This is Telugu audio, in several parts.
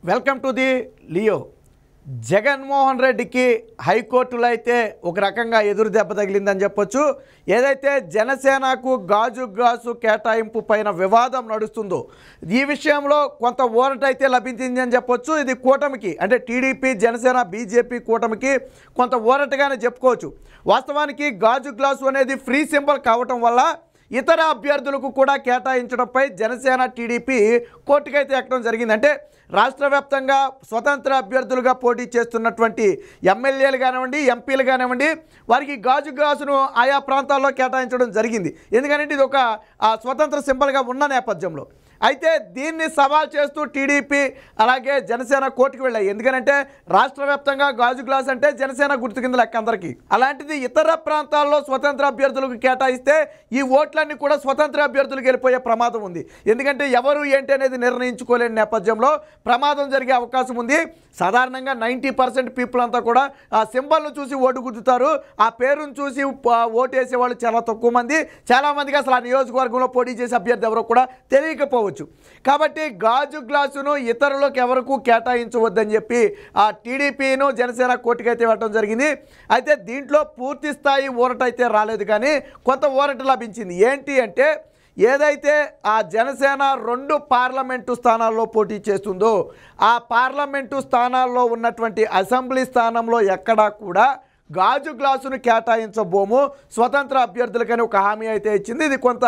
Welcome to the Leo. Jaganmohan రెడ్డికి హైకోర్టులో అయితే ఒక రకంగా ఎదురు దెబ్బ తగిలిందని చెప్పొచ్చు. ఏదైతే జనసేనకు గాజు గ్లాసు కేటాయింపు పైన వివాదం నడుస్తుందో ఈ విషయంలో కొంత ఊరట అయితే లభించింది అని చెప్పొచ్చు. ఇది కూటమికి అంటే టీడీపీ, జనసేన, బీజేపీ కూటమికి కొంత ఊరటగానే చెప్పుకోవచ్చు. వాస్తవానికి గాజు గ్లాసు అనేది ఫ్రీ సింబల్ కావటం వల్ల ఇతర అభ్యర్థులకు కూడా కేటాయించడంపై జనసేన, టీడీపీ కోర్టుకైతే ఎక్కడం జరిగింది. అంటే రాష్ట్ర వ్యాప్తంగా స్వతంత్ర అభ్యర్థులుగా పోటీ చేస్తున్నటువంటి ఎమ్మెల్యేలు కానివ్వండి, ఎంపీలు కానివ్వండి, వారికి గాజు గ్లాసును ఆయా ప్రాంతాల్లో కేటాయించడం జరిగింది. ఎందుకంటే ఇది ఒక స్వతంత్ర సింబల్గా ఉన్న నేపథ్యంలో అయితే దీన్ని సవాల్ చేస్తూ టీడీపీ అలాగే జనసేన కోర్టుకు వెళ్ళాయి. ఎందుకంటే రాష్ట్ర వ్యాప్తంగా గాజు గ్లాస్ అంటే జనసేన గుర్తు కింద లెక్క అందరికీ. అలాంటిది ఇతర ప్రాంతాల్లో స్వతంత్ర అభ్యర్థులకు కేటాయిస్తే ఈ ఓట్లన్నీ కూడా స్వతంత్ర అభ్యర్థులకు వెళ్ళిపోయే ప్రమాదం ఉంది. ఎందుకంటే ఎవరు ఏంటి అనేది నిర్ణయించుకోలేని నేపథ్యంలో ప్రమాదం జరిగే అవకాశం ఉంది. సాధారణంగా 90% పీపుల్ అంతా కూడా ఆ సింబల్ను చూసి ఓటు గుద్దుతారు. ఆ పేరును చూసి ఓటు వేసేవాళ్ళు చాలా తక్కువ మంది. చాలామందికి అసలు ఆ నియోజకవర్గంలో పోటీ చేసే అభ్యర్థి ఎవరో కూడా తెలియకపోవచ్చు. కాబట్టి గాజు గ్లాసును ఇతరులకు ఎవరికి కేటాయించవద్దని చెప్పి ఆ టీడీపీను జనసేన కోర్టుకైతే వెళ్ళడం జరిగింది. అయితే దీంట్లో పూర్తి స్థాయి ఊరట అయితే రాలేదు, కానీ కొంత ఊరట లభించింది. ఏంటి అంటే ఏదైతే ఆ జనసేన 2 పార్లమెంటు స్థానాల్లో పోటీ చేస్తుందో ఆ పార్లమెంటు స్థానాల్లో ఉన్నటువంటి అసెంబ్లీ స్థానంలో ఎక్కడా కూడా గాజు గ్లాసును కేటాయించబోము, స్వతంత్ర అభ్యర్థులకని ఒక హామీ అయితే ఇచ్చింది. ఇది కొంత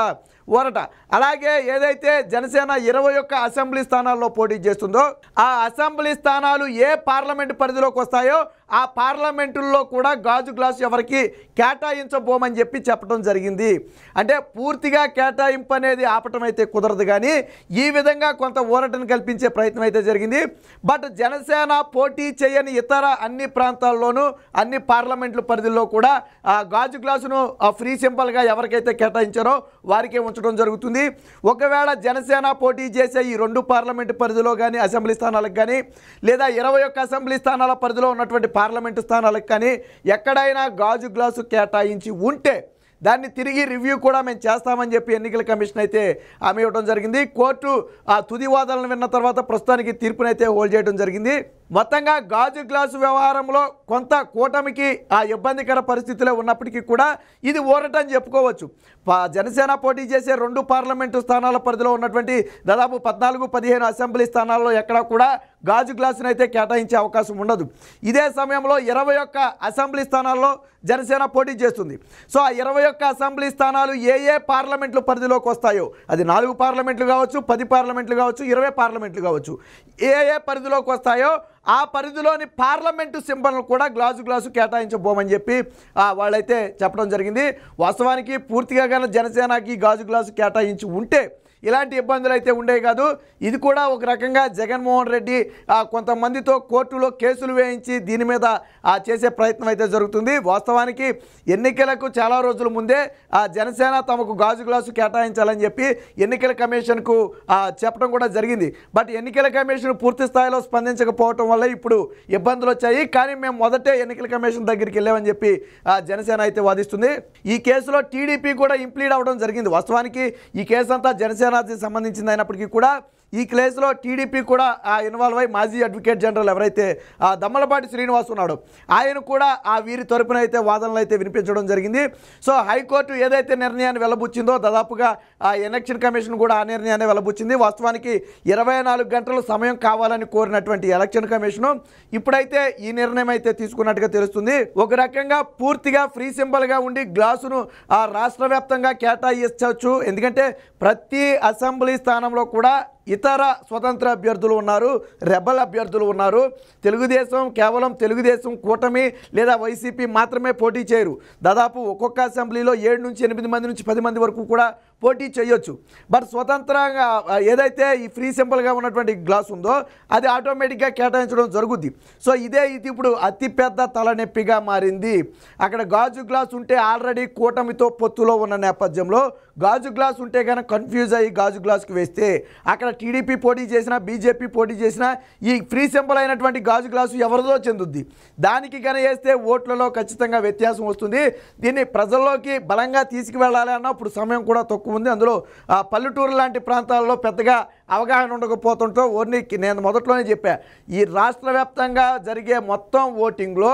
ఊరట. అలాగే ఏదైతే జనసేన 21 అసెంబ్లీ స్థానాల్లో పోటీ చేస్తుందో ఆ అసెంబ్లీ స్థానాలు ఏ పార్లమెంటు పరిధిలోకి వస్తాయో ఆ పార్లమెంటుల్లో కూడా గాజు గ్లాసు ఎవరికి కేటాయించబోమని చెప్పి చెప్పడం జరిగింది. అంటే పూర్తిగా కేటాయింపు అనేది ఆపటం అయితే కుదరదు, కానీ ఈ విధంగా కొంత ఊరటను కల్పించే ప్రయత్నం అయితే జరిగింది. బట్ జనసేన పోటీ చేయని ఇతర అన్ని ప్రాంతాల్లోనూ అన్ని పార్లమెంట్ల పరిధిలో కూడా ఆ గాజు గ్లాసును ఫ్రీ సింబల్గా ఎవరికైతే కేటాయించారో వారికే ఉంచడం జరుగుతుంది. ఒకవేళ జనసేన పోటీ చేసే ఈ 2 పార్లమెంటు పరిధిలో కానీ అసెంబ్లీ స్థానాలకు కానీ లేదా 21 అసెంబ్లీ స్థానాల పరిధిలో ఉన్నటువంటి పార్లమెంటు స్థానాలకు కానీ ఎక్కడైనా గాజు గ్లాసు కేటాయించి ఉంటే దాన్ని తిరిగి రివ్యూ కూడా మేము చేస్తామని చెప్పి ఎన్నికల కమిషన్ అయితే హామీ ఇవ్వడం జరిగింది. కోర్టు ఆ తుది వాదనలు విన్న తర్వాత ప్రస్తుతానికి తీర్పునైతే హోల్డ్ చేయడం జరిగింది. మొత్తంగా గాజు గ్లాసు వ్యవహారంలో కొంత కూటమికి ఆ ఇబ్బందికర పరిస్థితులే ఉన్నప్పటికీ కూడా ఇది ఊరట అని చెప్పుకోవచ్చు. జనసేన పోటీ చేసే 2 పార్లమెంటు స్థానాల పరిధిలో ఉన్నటువంటి దాదాపు 14-15 అసెంబ్లీ స్థానాల్లో ఎక్కడా కూడా గాజు గ్లాసును అయితే కేటాయించే అవకాశం ఉండదు. ఇదే సమయంలో 21 అసెంబ్లీ స్థానాల్లో జనసేన పోటీ చేస్తుంది. సో ఆ 21 అసెంబ్లీ స్థానాలు ఏ పార్లమెంట్ల పరిధిలోకి వస్తాయో అది 4 పార్లమెంట్లు కావచ్చు, 10 పార్లమెంట్లు కావచ్చు, 20 పార్లమెంట్లు కావచ్చు, ఏ పరిధిలోకి వస్తాయో ఆ పరిధిలోని పార్లమెంటు సింబల్ను కూడా గ్లాసు కేటాయించబోమని చెప్పి వాళ్ళైతే చెప్పడం జరిగింది. వాస్తవానికి పూర్తిగా కానీ జనసేనకి గాజు గ్లాసు కేటాయించి ఉంటే ఇలాంటి ఇబ్బందులు అయితే ఉండేవి కాదు. ఇది కూడా ఒక రకంగా జగన్మోహన్ రెడ్డి కొంతమందితో కోర్టులో కేసులు వేయించి దీని మీద చేసే ప్రయత్నం అయితే జరుగుతుంది. వాస్తవానికి ఎన్నికలకు చాలా రోజుల ముందే జనసేన తమకు గాజు గ్లాసు కేటాయించాలని చెప్పి ఎన్నికల కమిషన్కు చెప్పడం కూడా జరిగింది. బట్ ఎన్నికల కమిషన్ పూర్తి స్థాయిలో స్పందించకపోవటం వల్ల ఇప్పుడు ఇబ్బందులు వచ్చాయి. కానీ మేము మొదటే ఎన్నికల కమిషన్ దగ్గరికి వెళ్ళామని చెప్పి జనసేన అయితే వాదిస్తుంది. ఈ కేసులో టీడీపీ కూడా ఇంప్లీడ్ అవ్వడం జరిగింది. వాస్తవానికి ఈ కేసు అంతా జనసేన సంబంధించింది అయినప్పటికీ కూడా ఈ కేసులో టీడీపీ కూడా ఇన్వాల్వ్ అయ్యి మాజీ అడ్వకేట్ జనరల్ ఎవరైతే దమ్మలపాటి శ్రీనివాస్ ఉన్నాడో ఆయన కూడా వీరి తరపున అయితే వాదనలు అయితే వినిపించడం జరిగింది. సో హైకోర్టు ఏదైతే నిర్ణయాన్ని వెలబుచ్చిందో దాదాపుగా ఎలక్షన్ కమిషన్ కూడా ఆ నిర్ణయాన్ని వెలబుచ్చింది. వాస్తవానికి 24 గంటలు సమయం కావాలని కోరినటువంటి ఎలక్షన్ కమిషను ఇప్పుడైతే ఈ నిర్ణయం అయితే తీసుకున్నట్టుగా తెలుస్తుంది. ఒక రకంగా పూర్తిగా ఫ్రీ సింబల్గా ఉండి గ్లాసును రాష్ట్ర వ్యాప్తంగా కేటాయించవచ్చు. ఎందుకంటే ప్రతి అసెంబ్లీ స్థానంలో కూడా ఇతర స్వతంత్ర అభ్యర్థులు ఉన్నారు, రెబల్ అభ్యర్థులు ఉన్నారు. కేవలం తెలుగుదేశం కూటమి లేదా వైసీపీ మాత్రమే పోటీ చేయరు. దాదాపు ఒక్కొక్క అసెంబ్లీలో 7 నుంచి 8 మంది నుంచి 10 మంది వరకు కూడా పోటీ చేయొచ్చు. బట్ స్వతంత్రంగా ఏదైతే ఈ ఫ్రీ సింబల్గా ఉన్నటువంటి గ్లాస్ ఉందో అది ఆటోమేటిక్గా కేటాయించడం జరుగుద్ది. సో ఇది ఇప్పుడు అతిపెద్ద తలనొప్పిగా మారింది. అక్కడ గాజు గ్లాస్ ఉంటే ఆల్రెడీ కూటమితో పొత్తులో ఉన్న నేపథ్యంలో గాజు గ్లాస్ ఉంటే కనుక కన్ఫ్యూజ్ అయ్యి గాజు గ్లాస్కి వేస్తే అక్కడ టీడీపీ పోటీ చేసినా బీజేపీ పోటీ చేసినా ఈ ఫ్రీ సింబల్ అయినటువంటి గాజు గ్లాసు ఎవరిదో చెందుద్ది. దానికి కనుక వేస్తే ఓట్లలో ఖచ్చితంగా వ్యత్యాసం వస్తుంది. దీన్ని ప్రజల్లోకి బలంగా తీసుకువెళ్ళాలి అన్నప్పుడు సమయం కూడా తక్కువ ఉంది. అందులో పల్లెటూరు లాంటి ప్రాంతాల్లో పెద్దగా అవగాహన ఉండకపోతుంటో నేను మొదట్లోనే చెప్పా, ఈ రాష్ట్ర వ్యాప్తంగా జరిగే మొత్తం ఓటింగ్లో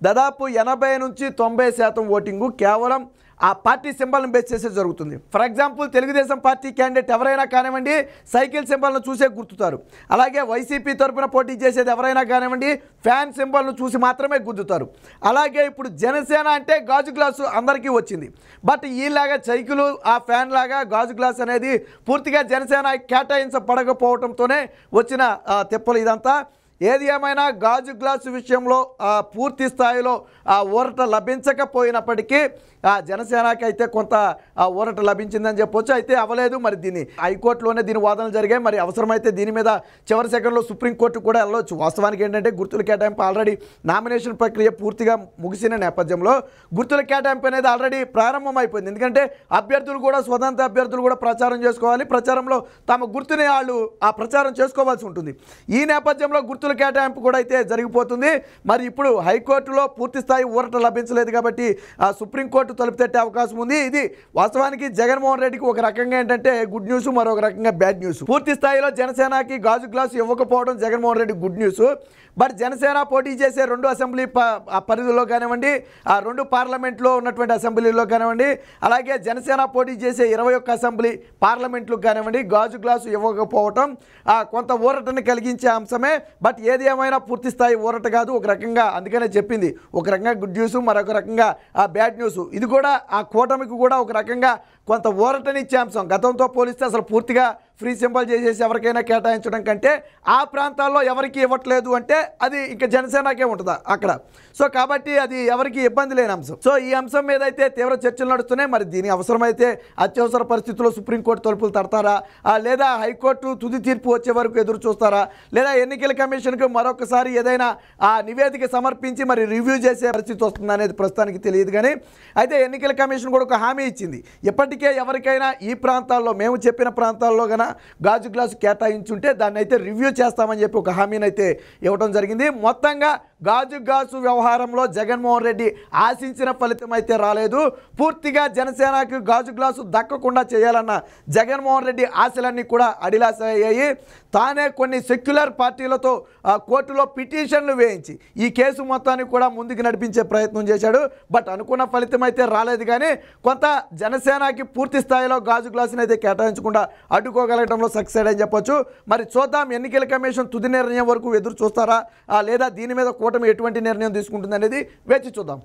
దాదాపు 80 నుంచి 90% ఓటింగు కేవలం ఆ పార్టీ సింబల్ని బేస్ చేసే జరుగుతుంది. For example Telugu Desam party candidate ఎవరైనా కానివ్వండి సైకిల్ సింబల్ను చూసే గుర్తుతారు. అలాగే వైసీపీ తరఫున పోటీ చేసేది ఎవరైనా కానివ్వండి ఫ్యాన్ సింబల్ను చూసి మాత్రమే గుర్తుతారు. అలాగే ఇప్పుడు జనసేన అంటే గాజు గ్లాసు అందరికీ వచ్చింది. బట్ ఈలాగా సైకిల్ ఆ ఫ్యాన్ లాగా గాజు గ్లాస్ అనేది పూర్తిగా జనసేన కేటాయించబడకపోవడంతోనే వచ్చిన తిప్పలు ఇదంతా. ఏది ఏమైనా గాజు గ్లాసు విషయంలో పూర్తి స్థాయిలో ఊరట లభించకపోయినప్పటికీ జనసేనకి అయితే కొంత ఊరట లభించిందని చెప్పొచ్చు. అయితే అవ్వలేదు, మరి దీన్ని హైకోర్టులోనే దీని వాదనలు జరిగాయి. మరి అవసరమైతే దీని మీద చివరి సెకండ్లో సుప్రీంకోర్టు కూడా వెళ్ళవచ్చు. వాస్తవానికి ఏంటంటే గుర్తుల కేటాయింపు ఆల్రెడీ నామినేషన్ ప్రక్రియ పూర్తిగా ముగిసిన నేపథ్యంలో గుర్తుల కేటాయింపు అనేది ఆల్రెడీ ప్రారంభమైపోయింది. ఎందుకంటే అభ్యర్థులు కూడా స్వతంత్ర అభ్యర్థులు కూడా ప్రచారం చేసుకోవాలి. ప్రచారంలో తమ గుర్తుని వాళ్ళు ప్రచారం చేసుకోవాల్సి ఉంటుంది. ఈ నేపథ్యంలో గుర్తుల కేటాయింపు కూడా అయితే జరిగిపోతుంది. మరి ఇప్పుడు హైకోర్టులో పూర్తి స్థాయి ఊరట లభించలేదు కాబట్టి సుప్రీంకోర్టు తలుపు తట్టే అవకాశం ఉంది. ఇది వాస్తవానికి జగన్మోహన్ రెడ్డికి ఒక రకంగా ఏంటంటే గుడ్ న్యూస్, మరొక రకంగా బ్యాడ్ న్యూస్. పూర్తి స్థాయిలో జనసేనకి గాజు గ్లాసు ఇవ్వకపోవడం Jaganmohan Reddy good news. But Janasena పోటీ చేసే 2 అసెంబ్లీ పరిధిలో కానివ్వండి, ఆ 2 పార్లమెంట్లో ఉన్నటువంటి అసెంబ్లీలో కానివ్వండి, అలాగే జనసేన పోటీ చేసే 21 అసెంబ్లీ పార్లమెంట్లు కానివ్వండి గాజు గ్లాసు ఇవ్వకపోవటం కొంత ఊరటని కలిగించే అంశమే. బట్ ఏది ఏమైనా పూర్తి స్థాయి ఊరట కాదు. ఒక రకంగా అందుకనే చెప్పింది, ఒక రకంగా గుడ్ న్యూస్, మరొక రకంగా బ్యాడ్ న్యూస్. ఇది కూడా ఆ కూటమికి కూడా ఒక రకంగా కొంత ఊరటనిచ్చే అంశం. గతంతో పోలిస్తే అసలు పూర్తిగా ఫ్రీ సింబల్ చేసేసి ఎవరికైనా కేటాయించడం కంటే ఆ ప్రాంతాల్లో ఎవరికి ఇవ్వట్లేదు అంటే అది ఇంకా జనసేనకే ఉంటుందా అక్కడ. సో కాబట్టి అది ఎవరికి ఇబ్బంది లేని అంశం. సో ఈ అంశం మీద అయితే తీవ్ర చర్చలు నడుస్తున్నాయి. మరి దీని అవసరమైతే అత్యవసర పరిస్థితుల్లో సుప్రీంకోర్టు తలుపులు తడతారా, లేదా హైకోర్టు తుది తీర్పు వచ్చే వరకు ఎదురు చూస్తారా, లేదా ఎన్నికల కమిషన్కి మరొకసారి ఏదైనా నివేదిక సమర్పించి మరి రివ్యూ చేసే పరిస్థితి వస్తుందా అనేది ప్రస్తుతానికి తెలియదు. కానీ అయితే ఎన్నికల కమిషన్ కూడా ఒక హామీ ఇచ్చింది, ఇప్పటికే ఎవరికైనా ఈ ప్రాంతాల్లో మేము చెప్పిన ప్రాంతాల్లో కన్నా గాజు గ్లాసు కేటాయించుంటే దాన్ని అయితే రివ్యూ చేస్తామని చెప్పి ఒక హామీని అయితే ఇవ్వడం జరిగింది. మొత్తంగా గాజు గ్లాసు వ్యవహారంలో జగన్మోహన్ రెడ్డి ఆశించిన ఫలితం అయితే రాలేదు. పూర్తిగా జనసేనకు గాజు గ్లాసు దక్కకుండా చేయాలన్న జగన్మోహన్ రెడ్డి ఆశలన్నీ కూడా అడిలాస అయ్యాయి. తానే కొన్ని సెక్యులర్ పార్టీలతో కోర్టులో పిటిషన్లు వేయించి ఈ కేసు మొత్తాన్ని కూడా ముందుకు నడిపించే ప్రయత్నం చేశాడు. బట్ అనుకున్న ఫలితం అయితే రాలేదు. కానీ కొంత జనసేనకి పూర్తి స్థాయిలో గాజు గ్లాసుని అయితే కేటాయించకుండా అడ్డుకోగలగడంలో సక్సెస్ అని చెప్పొచ్చు. మరి చూద్దాం, ఎన్నికల కమిషన్ తుది నిర్ణయం వరకు ఎదురు చూస్తారా, లేదా దీని మీద కూటమి ఎటువంటి నిర్ణయం తీసుకుంటుంది అనేది వేచి చూద్దాం.